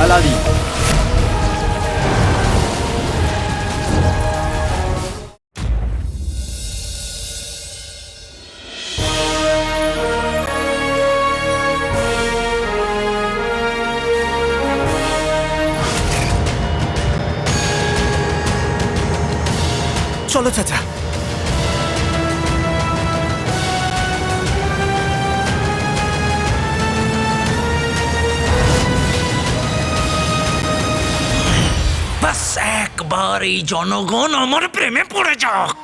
Aladdin. চলো চাচা। বাস একবার এই জনগণ আমার প্রেমে পড়ে যাক।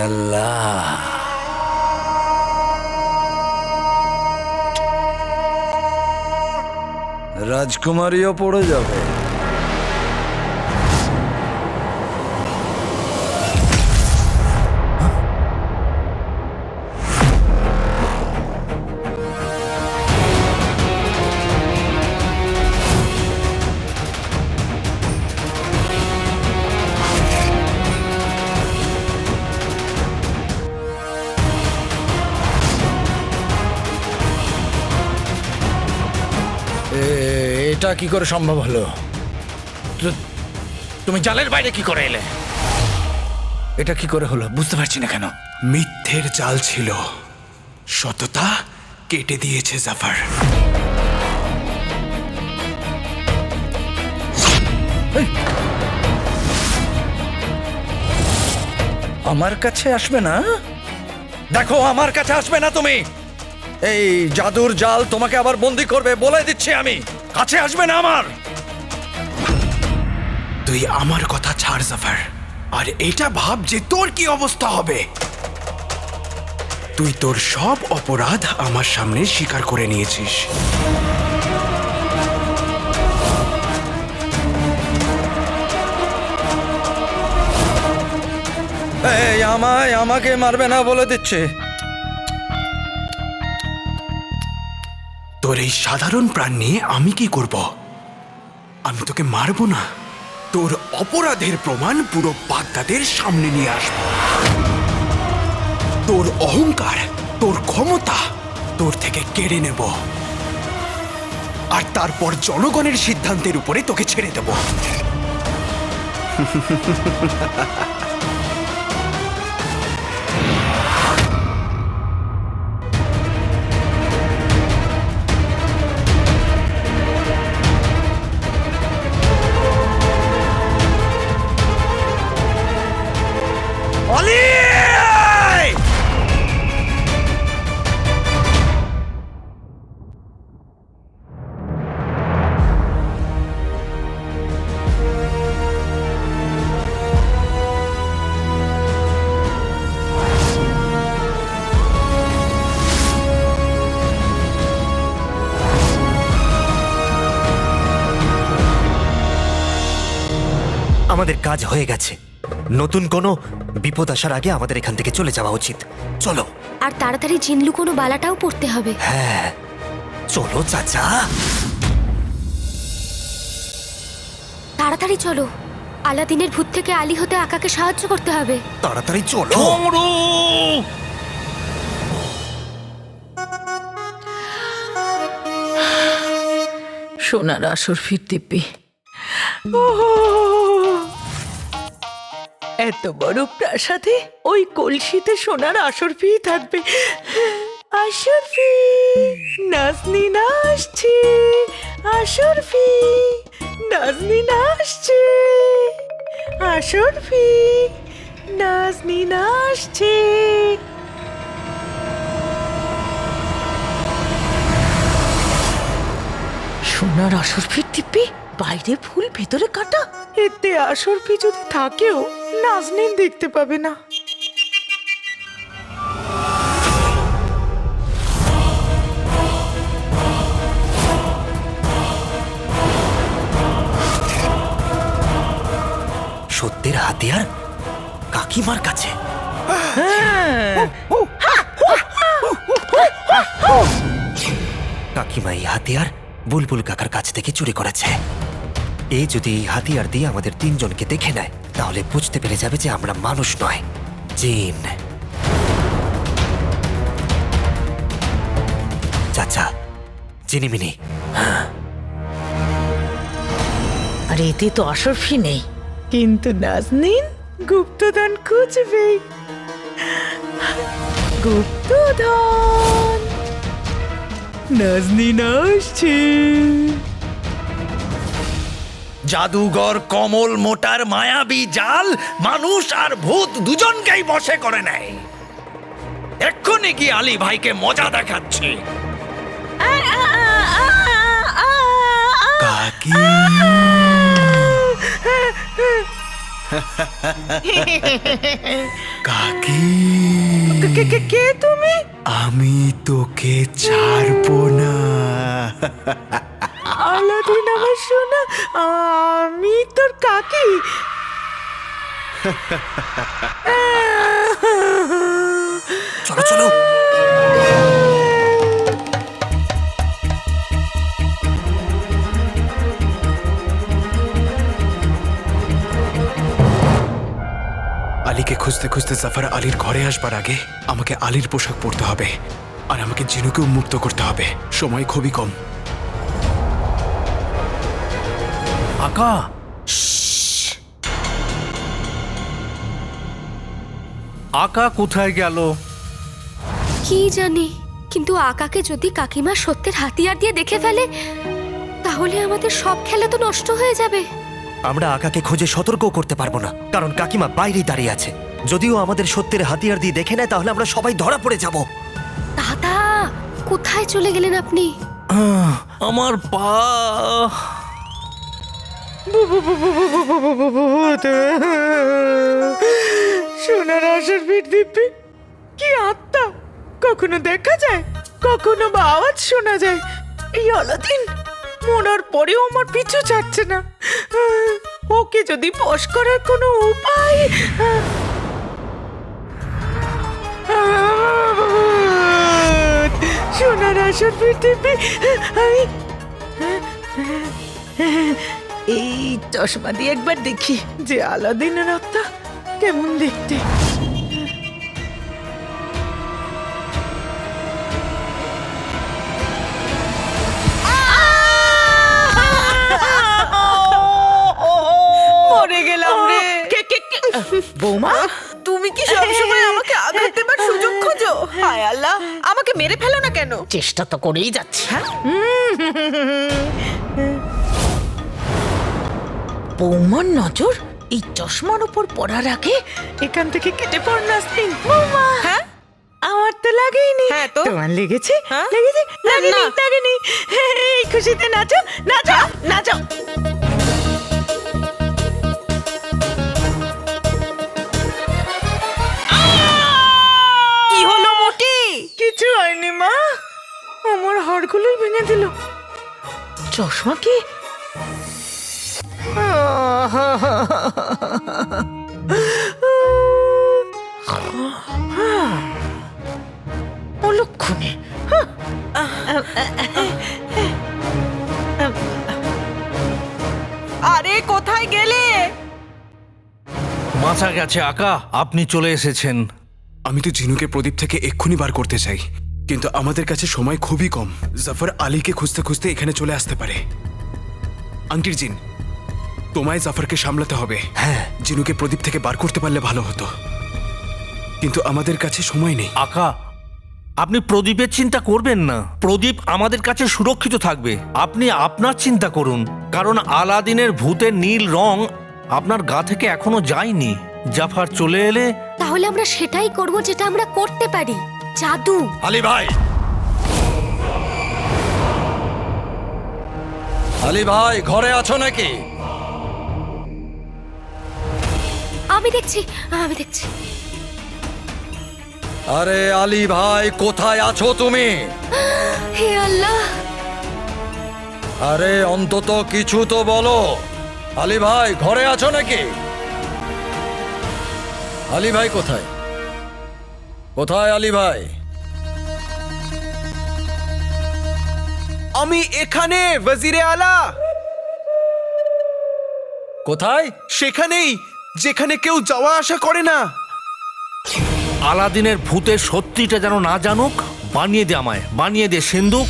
আল্লাহ, রাজকুমারীও পড়ে যাবে। এটা কি করে সম্ভব হলো? তুমি জালের বাইরে কি করে এলে? এটা কি করে হলো বুঝতে পারছি না কেন। মিথ্যের জাল ছিল, সততা কেটে দিয়েছে জাফর। আমার কাছে আসবে না? দেখো, আমার কাছে আসবে না তুমি। এই জাদুর জাল তোমাকে আবার বন্দি করবে, বলে দিচ্ছি আমি। কাছে আসবে না আমার। তুই আমার কথা ছাড় জাফর, আর এটা ভাব যে তোর কি অবস্থা হবে। তুই তোর সব অপরাধ আমার সামনে স্বীকার করে নিয়েছিস। এই আমাকে মারবে না বলে দিচ্ছে। তোর এই সাধারণ প্রাণ নিয়ে আমি কি করব? আমি তোকে মারবো না, তোর অপরাধের প্রমাণ পুরো বাগদাদের সামনে নিয়ে আসব। তোর অহংকার, তোর ক্ষমতা তোর থেকে কেড়ে নেব, আর তারপর জনগণের সিদ্ধান্তের উপরে তোকে ছেড়ে দেব। আমাদের কাজ হয়ে গেছে। নতুন কোনো বিপদ আসার আগে আমাদের এখান থেকে চলে যাওয়া উচিত। চলো। আর তাড়াতাড়ি জিনলু কোনো বালাটাও পড়তে হবে। হ্যাঁ চলো চাচা। তাড়াতাড়ি চলো, আলাদিনের ভূত থেকে আলী হতে আকাকে সাহায্য করতে হবে। তাড়াতাড়ি চলো। সোনার আসর ফিরতে পেয়ে এত বড় প্রাসাদে ওই কলসিতে সোনার আসর ফি থাকবে। আসর ফি, নাজনীন আসছে। আসর ফি, নাজনীন আসছে। আসর ফি, নাজনীন আসছে। সোনার আসর ফি টিপি, বাইরে ফুল ভেতরে কাটা। এতে আসর ফি যদি থাকেও নাজনীন দেখতে পাবে না। সত্যের হাতিয়ার কাকিমার কাছে। কাকিমা এই হাতিয়ার বুলবুল কাকার কাছ থেকে চুরি করেছে। এ যদি এই হাতিয়ার দিয়ে আমাদের তিনজনকে দেখে নেয় তাহলে বুঝতে পেরে যাবে যে আমরা মানুষ নয়, জিন। চাচা, চিনিমিনি, হ্যাঁ এতে তো আসরফি নেই, কিন্তু নাজনীন গুপ্তধন খুঁজবে। গুপ্তধন নাজনীন আসছে। জাদুঘর কমল মোটার মায়াবী জাল মানুষ আর ভূত দুজনকেই বশে করে নেয়। এক্ষুনি কি আলী ভাইকে মজা দেখাচ্ছে। কাকি কাকি কে তুমি? আমি তোকে ছাড়বো না। আলাদিন আমার সোনা, আমি তোর কাকি। চলো চলো। আলীকে খুঁজতে খুঁজতে জাফর আলীর ঘরে আসবার আগে আমাকে আলীর পোশাক পরতে হবে, আর আমাকে জিনুকে উন্মুক্ত করতে হবে। সময় খুবই কম। আকা, আকা কোথায় গেল? কি জানি, কিন্তু আকাকে যদি কাকিমা সত্যের হাতিয়ার দিয়ে দেখে ফেলে, তাহলে আমাদের সব খেলা তো নষ্ট হয়ে যাবে। আমরা আকাকে খুঁজে সতর্ক করতে পারবো না, কারণ কাকিমা বাইরেই দাঁড়িয়ে আছে। যদিও আমাদের সত্যের হাতিয়ার দিয়ে দেখে নেয়, তাহলে আমরা সবাই ধরা পড়ে যাব। দাদা, কোথায় চলে গেলেন আপনি? আমার পা। সোনার আসরফির দিব্যি, কি আত্মা! কখনো দেখা যায়, কখনো বা আওয়াজ শোনা যায়। এই আলাদিন মরার পরেও আমার পিছু ছাড়ছে না। ওকে যদি বশ করার কোনো উপায়। সোনার আসরফির দিব্যি, আমি এই চশমা দিয়ে একবার দেখি যে আলাদিনের আত্মা কেমন দেখতে। মরে গেলাম রে। বৌমা, তুমি কি সবসময় আমাকে আঘাত দেবার সুযোগ খোঁজো? হায় আল্লাহ, আমাকে মেরে ফেলো না কেন? চেষ্টা তো করেই যাচ্ছি। বৌমার নজর এই চশমার উপর পড়ার আগে এখান থেকে কেটে পড় নাজনীন। বৌমা, হ্যাঁ? আমার তো লাগেইনি। হ্যাঁ তো। তোমার লেগেছে? হ্যাঁ? লেগেছে? লাগেনি, না। লাগেনি। এই খুশিতে নাচো, নাচো, নাচো। কি হলো মোটি? কিছু হয়নি মা, আমার হাড়গুলোই ভেঙে দিল। চশমা কি? অলক্ষণে। আরে কোথায় গেলে? মাথা গেছে আকা, আপনি চলে এসেছেন। আমি তো জিনুকে প্রদীপ থেকে এক্ষুনি বার করতে চাই, কিন্তু আমাদের কাছে সময় খুবই কম। জাফর আলীকে খুঁজতে খুঁজতে এখানে চলে আসতে পারে। আংটির জিন, তোমায় জাফরকে সামলাতে হবে। হ্যাঁ। জিনুকে প্রদীপ থেকে বার করতে পারলে ভালো হতো, কিন্তু আমাদের কাছে সময় নেই। আকা, আপনি প্রদীপের চিন্তা করবেন না। প্রদীপ আমাদের কাছে সুরক্ষিত থাকবে। আপনি আপনার চিন্তা করুন, কারণ আলাদিনের ভূতের নীল রং আপনার গা থেকে এখনো যায়নি। জাফর চলে এলে তাহলে আমরা সেটাই করব যেটা আমরা করতে পারি, জাদু। আলী ভাই, আলী ভাই ঘরে আছো নাকি? আমি দেখছি, আমি দেখছি। আরে আলী ভাই, কোথায় আছো তুমি? হে আল্লাহ! আরে অন্তত কিছু তো বলো। আলী ভাই ঘরে আছো নাকি? আলী ভাই কোথায়? কোথায় আলী ভাই? আমি এখানে, ওয়াজিরে আলা। কোথায়? সেখানেই, যেখানে কেউ যাওয়া আসা করে না। আলাদিনের ভূতের সত্যিটা যেন না জানুক। বানিয়ে দে আমায়, বানিয়ে দে সিন্ধুক।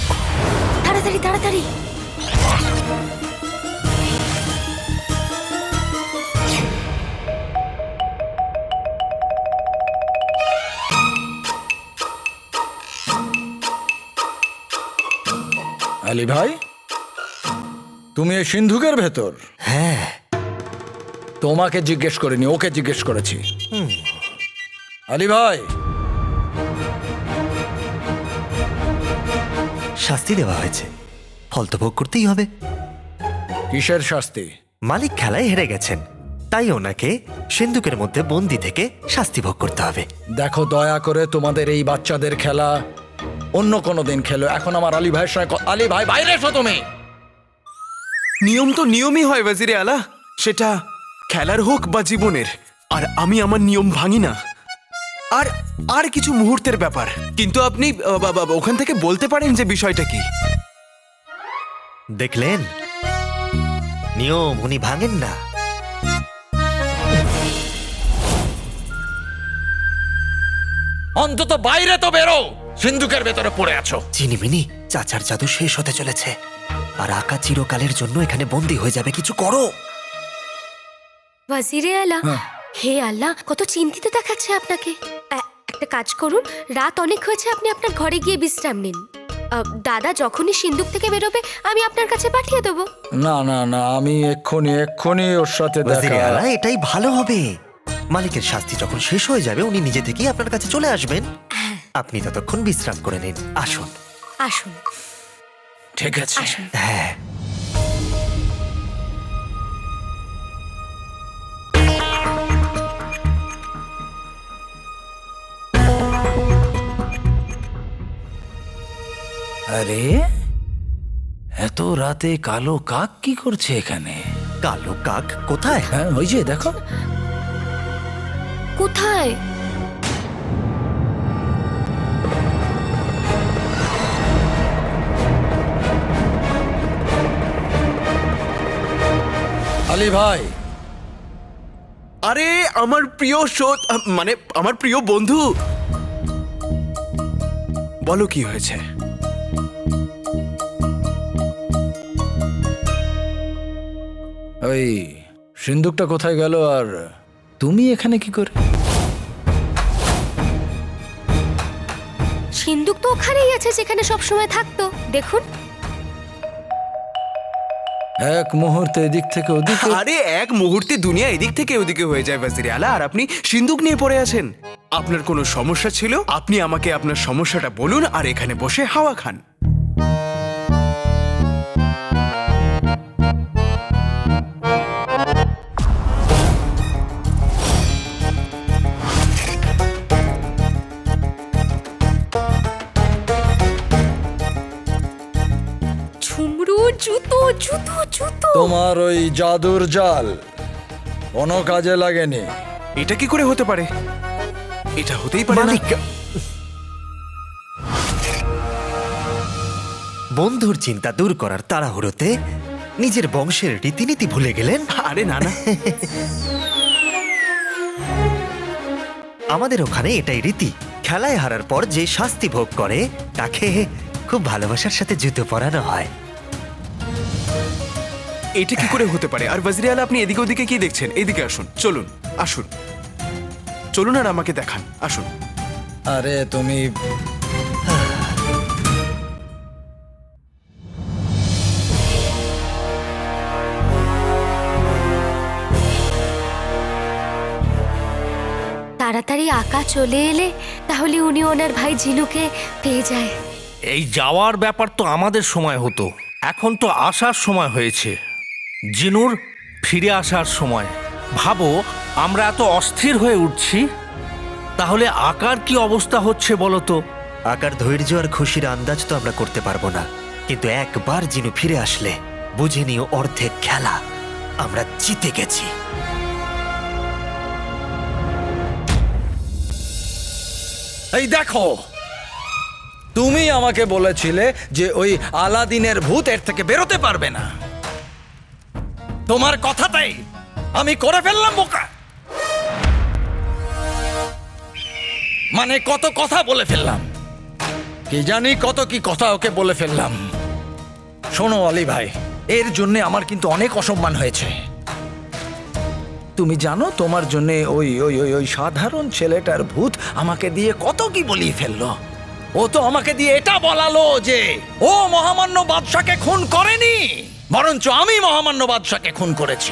তাড়াতাড়ি, তাড়াতাড়ি। আলী ভাই, তুমি এই সিন্ধুকের ভেতর? হ্যাঁ, তোমাকে জিজ্ঞেস করিনি, ওকে জিজ্ঞেস করেছি। আলী ভাই, শাস্তি দেওয়া হয়েছে, ফল তো ভোগ করতেই হবে। কিসের শাস্তি? মালিক খেলায় হেরে গেছেন, তাই ওনাকে সিন্ধুকের মধ্যে বন্দি থেকে শাস্তি ভোগ করতে হবে। দেখো, দয়া করে তোমাদের এই বাচ্চাদের খেলা অন্য কোনো দিন খেলো। এখন আমার আলী ভাইয়ের সঙ্গে আলী ভাই, বাইরে এসো তুমি। নিয়ম তো নিয়মই হয় ওয়াজিরে আলা, সেটা খেলার হোক বা জীবনের। আর আমি আমার নিয়ম ভাঙি না। আর আর কিছু মুহূর্তের ব্যাপার, কিন্তু আপনি ওখান থেকে বলতে পারেন যে বিষয়টা কি। দেখলেন, নিয়ম উনি ভাঙেন না। অন্তত বাইরে তো বেরো, সিন্ধুকের ভেতরে পড়ে আছো। চিনিমিনি, চাচার জাদু শেষ হতে চলেছে, আর আকা চিরকালের জন্য এখানে বন্দি হয়ে যাবে। কিছু করো। ওয়াজিরে আলা, হে আল্লাহ, কত চিন্তিত দেখাচ্ছে আপনাকে। একটা কাজ করুন, রাত অনেক হয়েছে, আপনি আপনার ঘরে গিয়ে বিশ্রাম নিন। দাদা যখনই সিন্ধুক থেকে বেরোবে আমি আপনার কাছে পাঠিয়ে দেবো। না না না, আমি এক্ষুনি ওর সাথে ওয়াজিরে দেখা। আলা, এটাই ভালো হবে। মালিকের শাস্তি যখন শেষ হয়ে যাবে উনি নিজে থেকেই আপনার কাছে চলে আসবেন। আপনি ততক্ষণ বিশ্রাম করে নিন। আসুন আসুন। ঠিক আছে। আসুন। হ্যাঁ, আরে এত রাতে কালো কাক কি করছে এখানে? কালো কাক কোথায়? হ্যাঁ, ওই যে দেখো। কোথায়? আলী ভাই, আরে আমার প্রিয় মানে আমার প্রিয় বন্ধু, বলো কি হয়েছে? ওই সিন্ধুকটা কোথায় গেল? আর তুমি এখানে কি করে? সিন্ধুক তো ওখানেই আছে যেখানে সব সময় থাকতো। দেখুন, এক মুহূর্তে এদিক থেকে ওদিকে। আরে এক মুহূর্তে দুনিয়া এদিক থেকে ওদিকে হয়ে যায় ওয়াজিরে আলা, আর আপনি সিন্ধুক নিয়ে পড়ে আছেন। আপনার কোনো সমস্যা ছিল, আপনি আমাকে আপনার সমস্যাটা বলুন আর এখানে বসে হাওয়া খান। ঝুমরু, জুতো জুতো জুতো। তোমার ওই জাদুর জাল কোনো কাজে লাগেনি। এটা কি করে হতে পারে? এটা হতেই পারে না। মালিক, বন্ধুর চিন্তা দূর করার তাড়াহুড়োতে নিজের বংশের রীতিনীতি ভুলে গেলেন। আরে না না, আমাদের ওখানে এটাই রীতি। খেলায় হারার পর যে শাস্তি ভোগ করে তাকে খুব ভালোবাসার সাথে জুতো পরানো হয়। এটা কি করে হতে পারে? আর ওয়াজিরে আলা, আপনি এদিকে ওদিকে কি দেখছেন? এদিকে আসুন, চলুন আসুন, চলুন আর আমাকে দেখান, আসুন। আরে তুমি তাড়াতাড়ি আকা চলে এলে তাহলে উনি ওনার ভাই জিনুকে পেয়ে যায়। এই যাওয়ার ব্যাপার তো আমাদের সময় হতো, এখন তো আসার সময় হয়েছে, জিনুর ফিরে আসার সময়। ভাবো, আমরা এত অস্থির হয়ে উঠছি, তাহলে আকার কি অবস্থা হচ্ছে বলো তো? আকার ধৈর্য আর খুশির আন্দাজ তো আমরা করতে পারবো না, কিন্তু একবার জিনু ফিরে আসলে বুঝে নিও অর্ধেক খেলা আমরা জিতে গেছি। এই দেখো, তুমি আমাকে বলেছিলে যে ওই আলাদিনের ভূত এর থেকে বেরোতে পারবে না। তোমার কথাতেই আমি করে ফেললাম বোকা। মানে কত কথা বলে ফেললাম, কি জানি কত কি কথা ওকে বলে ফেললাম। শোনো আলী ভাই, এর জন্য আমার কিন্তু অনেক অসম্মান হয়েছে। তুমি জানো, তোমার জন্য ওই ওই ওই ওই সাধারণ ছেলেটার ভূত আমাকে দিয়ে কত কি বলিয়ে ফেললো। ও তো আমাকে দিয়ে এটা বলালো যে ও মহামান্য বাদশাকে খুন করেনি, বরঞ্চ আমি মহামান্য বাদশাকে খুন করেছি।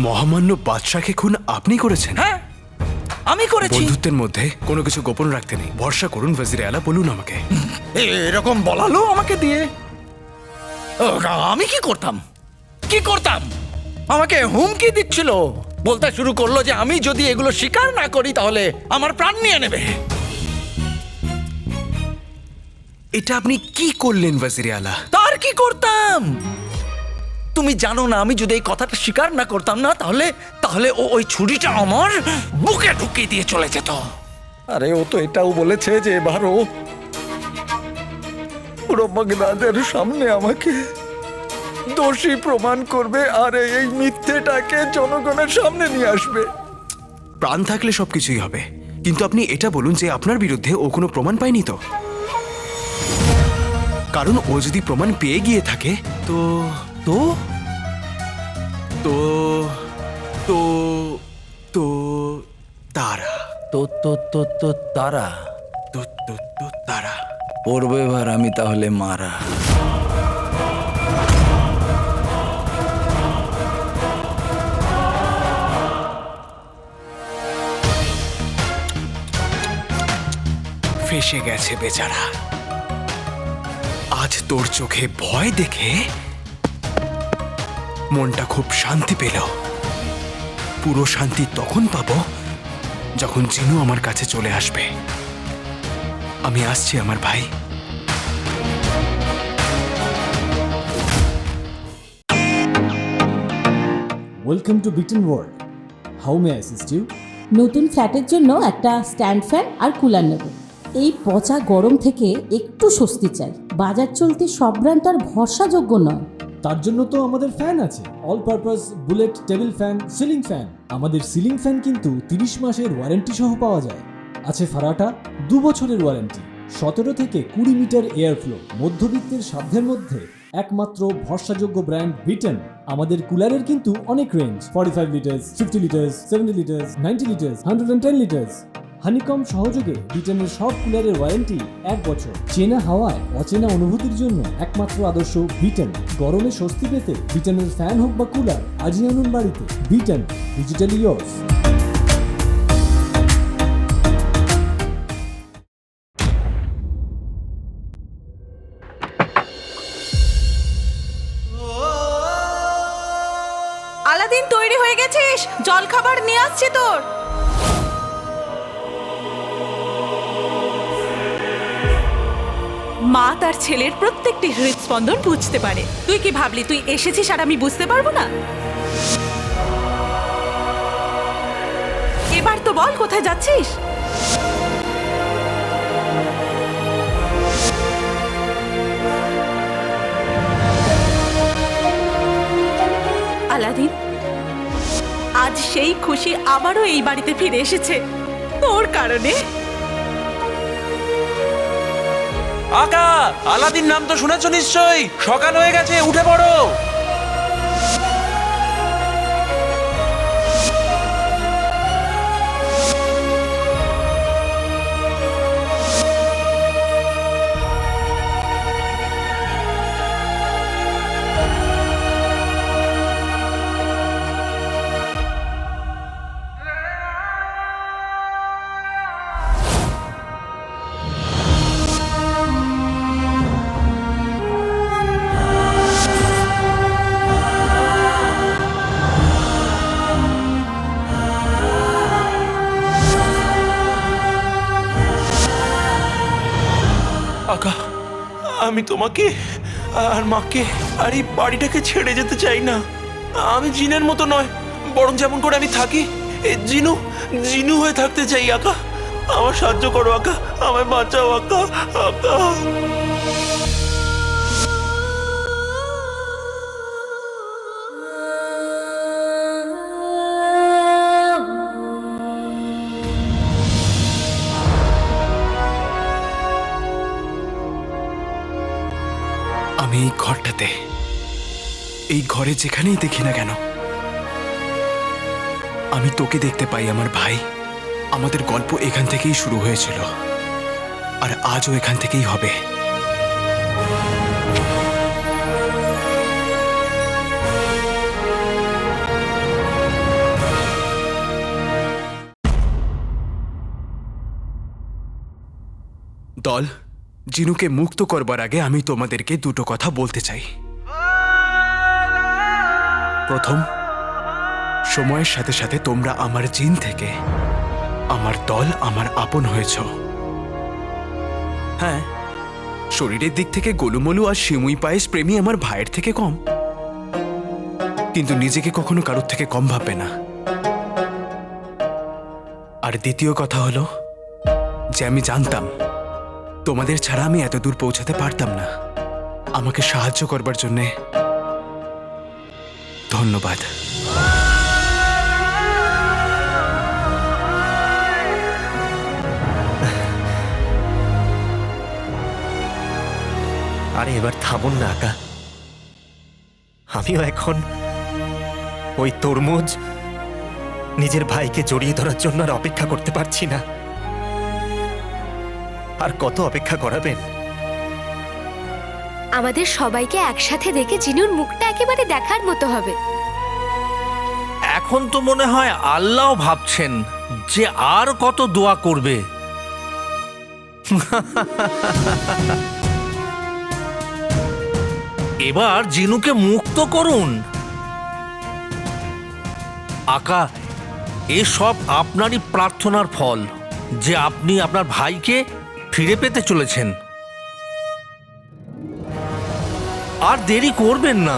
মহামান্য বাদশাকে খুন আপনি করেছেন? হ্যাঁ, আমি করেছি। বন্ধুত্বের মধ্যে কোনো কিছু গোপন রাখতে নেই। ভরসা করুন ওয়াজির আলা, বলুন আমাকে। এরকম বলালো আমাকে দিয়ে। ও, আমি কি করতাম? কি করতাম? আমাকে হুমকি দিচ্ছিল, বলতে শুরু করলো যে আমি যদি এগুলো স্বীকার না করি তাহলে আমার প্রাণ নিয়ে নেবে। এটা আপনি কি করলেন ওয়াজির আলা? তার কি করতাম? তুমি জানো না, আমি যদি এই কথাটা স্বীকার না করতাম না তাহলে তাহলে ও ওই ছুরিটা আমার বুকে ঢুকিয়ে দিয়ে চলে যেত। আরে ও তো এটাও বলেছে যে এবার ও পুরো বাগদাদের সামনে আমাকে দোষী প্রমাণ করবে আর এই মিথ্যেটাকে জনগণের সামনে নিয়ে আসবে। প্রাণ থাকলে সবকিছুই হবে, কিন্তু আপনি এটা বলুন যে আপনার বিরুদ্ধে ও কোনো প্রমাণ পায়নি তো? কারণ ও যদি প্রমাণ পেয়ে গিয়ে থাকে তো তো তো তো তো তারা তো তো তো তো তারা তো তো তো তারা পড়বে এবার আমি তাহলে মারা। ফেসে গেছে বেচারা। আজ তোর চোখে ভয় দেখে মনটা খুব শান্তি পেল। পুরো শান্তি তখন পাবো যখন জিনু আমার কাছে চলে আসবে। আমি আসছি আমার ভাই। ওয়েলকাম টু বিটেন world. How may I assist you? নতুন ফ্ল্যাটের জন্য একটা স্ট্যান্ড ফ্যান আর কুলার নেব। এই পচা গরম থেকে একটু স্বস্তি চাই। বাজার চলতে সব ব্র্যান্ড আর ভরসাযোগ্য নয়। তার জন্য তো আমাদের ফ্যান আছে, all purpose bullet table fan, ceiling fan. আমাদের সিলিং ফ্যান কিন্তু 30 মাসের ওয়ারেন্টি সহ পাওয়া যায়। আছে ফারাটা 2 বছরের ওয়ারেন্টি, 17 থেকে 20 মিটার এয়ার ফ্লো। মধ্যবিত্তের সাধ্যের মধ্যে একমাত্র ভরসাযোগ্য ব্র্যান্ড বিটেন। আমাদের কুলারের কিন্তু অনেক range, 45 litres, 50 litres, 70 litres, 90 litres, 110 litres. Honeycomb সহযোগে বিটেনের সব কুলারের ওয়ারেন্টি 1 বছর। চেনা হাওয়ায় অচেনা অনুভূতির জন্য একমাত্র আদর্শ বিটেন। গরমে স্বস্তি পেতে বিটেনের ফ্যান হোক বা কুলার, আজই আনুন বাড়িতে। Beaten, digitally yours. আলাদিন তৈরি হয়ে গেছিস? জল খাবার নিয়ে আসছি তোর। মা তার ছেলের প্রত্যেকটি হৃদস্পন্দন বুঝতে পারে। তুই কি ভাবলি তুই এসেছিস আর আমি বুঝতে পারবো না? এবার তো বল কোথায় যাচ্ছিস? আলাদিন, আজ সেই খুশি আবারও এই বাড়িতে ফিরে এসেছে তোর কারণে। আকা, আলাদিন নাম তো শুনেছো নিশ্চয়ই। সকাল হয়ে গেছে, উঠে পড়ো। আকা, আমি তোমাকে আর মাকে আর এই বাড়িটাকে ছেড়ে যেতে চাই না। আমি জিনের মতো নয়, বরং যেমন করে আমি থাকি জিনু জিনু হয়ে থাকতে চাই। আকা, আমার সাহায্য করো আকা, আমায় বাঁচাও আকা। আকা, আমি এই ঘরটাতে, এই ঘরে যেখানেই দেখি না কেন আমি তোকে দেখতে পাই আমার ভাই। আমাদের গল্প এখান থেকেই শুরু হয়েছিল, আর আজও এখান থেকেই হবে। দল, জিনুকে মুক্ত করবার আগে আমি তোমাদেরকে দুটো কথা বলতে চাই। প্রথম, সময়ের সাথে সাথে তোমরা আমার জিন থেকে আমার দল, আমার আপন হয়েছ। হ্যাঁ, শরীরের দিক থেকে গোলুমলু আর শিমুই পায়েস প্রেমী আমার ভাইয়ের থেকে কম, কিন্তু নিজেকে কখনো কারোর থেকে কম ভাববে না। আর দ্বিতীয় কথা হলো যে আমি জানতাম তোমাদের ছাড়া আমি এত দূর পৌঁছাতে পারতাম না। আমাকে সাহায্য করবার জন্যে ধন্যবাদ। আরে এবার থামুন না আকা। আমিও এখন ওই তরমুজ নিজের ভাইকে জড়িয়ে ধরার জন্য আর অপেক্ষা করতে পারছি না। আর কত অপেক্ষা করাবেন? আমাদের সবাইকে একসাথে দেখে জিনুর মুখটা একেবারে দেখার মতো হবে। এখন তো মনে হয় আল্লাহ ভাবছেন যে আর কত দোয়া করবে। এবার জিনুকে মুক্ত করুন। আকা, এসব আপনারই প্রার্থনার ফল যে আপনি আপনার ভাইকে ফিরে পেতে চলেছেন। আর দেরি করবেন না।